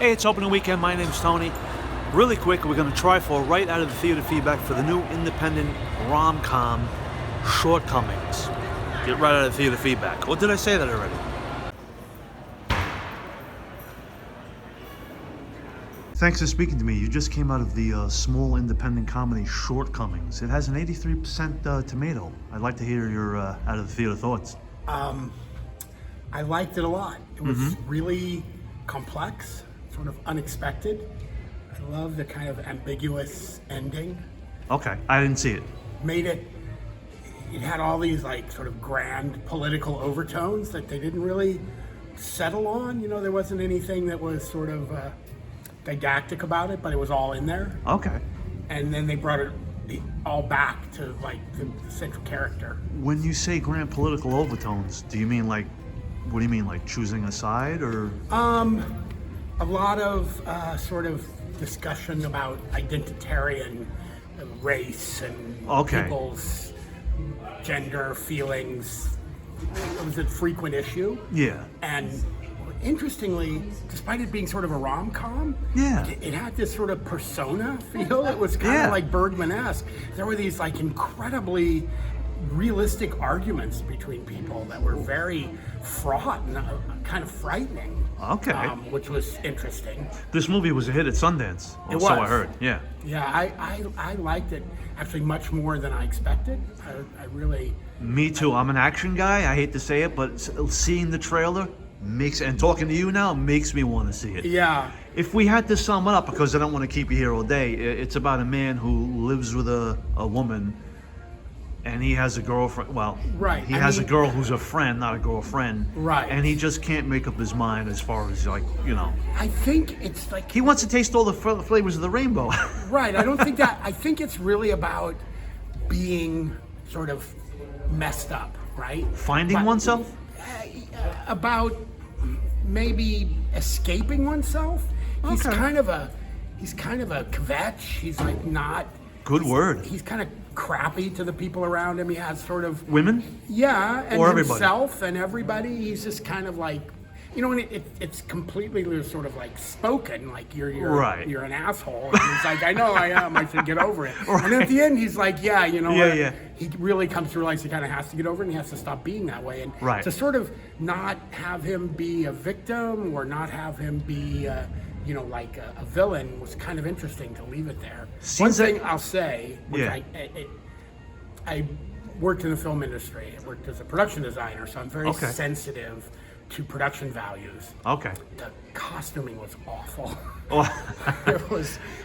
Hey, it's opening weekend. My name's Tony. Really quick, we're going to try for right out of the theater feedback for the new independent rom-com, Shortcomings. Get right out of the theater feedback. Or did I say that already? Thanks for speaking to me. You just came out of the small independent comedy Shortcomings. It has an 83% tomato. I'd like to hear your out of the theater thoughts. I liked it a lot. It was really complex, sort of unexpected. I love the kind of ambiguous ending. Okay, I didn't see it. It had all these like sort of grand political overtones that they didn't really settle on. You know, there wasn't anything that was sort of didactic about it, but it was all in there. Okay. And then they brought it all back to like the central character. When you say grand political overtones, do you mean like, what do you mean, like choosing a side or? A lot of sort of discussion about identitarian race and people's gender feelings. It was a frequent issue. Yeah. And interestingly, despite it being sort of a rom-com, it had this sort of persona feel. It was kind of like Bergman-esque. There were these like incredibly realistic arguments between people that were very fraught and kind of frightening. Okay. Which was interesting. This movie was a hit at Sundance. It was. So I heard. Yeah. Yeah, I liked it actually much more than I expected. I really. Me too. I'm an action guy. I hate to say it, but seeing the trailer and talking to you now makes me want to see it. Yeah. If we had to sum it up, because I don't want to keep you here all day, it's about a man who lives with a woman. And he has a girlfriend. Well, right. He has a girl who's a friend, not a girlfriend. Right. And he just can't make up his mind as far as like, you know. I think it's like he wants to taste all the flavors of the rainbow. Right. I don't think that. I think it's really about being sort of messed up, right? Finding oneself. About maybe escaping oneself. He's kind of a kvetch. He's like not. Good word. He's kind of crappy to the people around him. He has sort of women. Yeah, and or himself everybody. And everybody. He's just kind of like, you know, and it's completely sort of like spoken, like you're an asshole. And he's like, I know I am. I should get over it. Right. And at the end, he's like, yeah, you know, he really comes to realize he kind of has to get over it, and he has to stop being that way, and to sort of not have him be a victim or not have him be. You know, like a villain was kind of interesting to leave it there. One thing I'll say, which I worked in the film industry. I worked as a production designer, so I'm very sensitive to production values. Okay. The costuming was awful. Oh.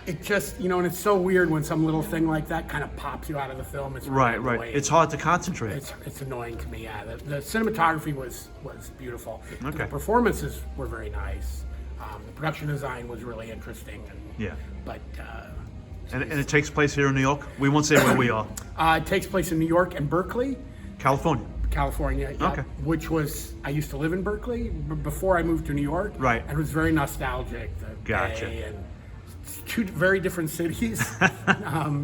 It just, you know, and it's so weird when some little thing like that kind of pops you out of the film. It's really right. It's hard to concentrate. It's annoying to me, yeah. The cinematography was beautiful. Okay. The performances were very nice. The production design was really interesting. But and it takes place here in New York? We won't say where we are. It takes place in New York and Berkeley. California, yeah, okay. Which was, I used to live in Berkeley before I moved to New York. Right. And it was very nostalgic. Gotcha. And two very different cities,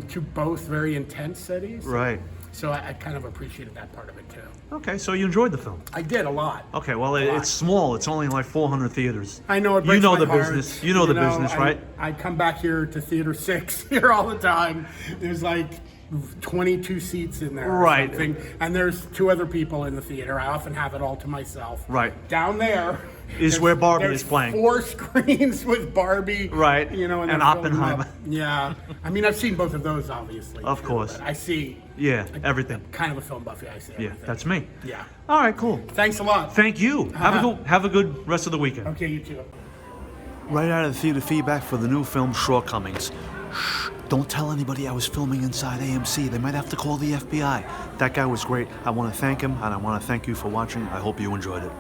two both very intense cities. Right. So I kind of appreciated that part of it too. Okay, so you enjoyed the film? I did a lot. Okay, well it's small. It's only like 400 theaters. I know it breaks my heart. Business. You know the business, right? I come back here to Theater 6 here all the time. There's like 22 seats in there, or something, and there's 2 other people in the theater. I often have it all to myself. Right. Down there is where Barbie is playing. 4 screens with Barbie. Right. You know, and Oppenheimer. Yeah. I mean, I've seen both of those, obviously. Of course. I see. Yeah, everything. Kind of a film buffy. I see everything. Yeah, that's me. Yeah. All right, cool. Thanks a lot. Thank you. Have a good rest of the weekend. Okay, you too. Right out of the theater feedback for the new film Shortcomings. Shh, don't tell anybody I was filming inside AMC. They might have to call the FBI. That guy was great. I want to thank him, and I want to thank you for watching. I hope you enjoyed it.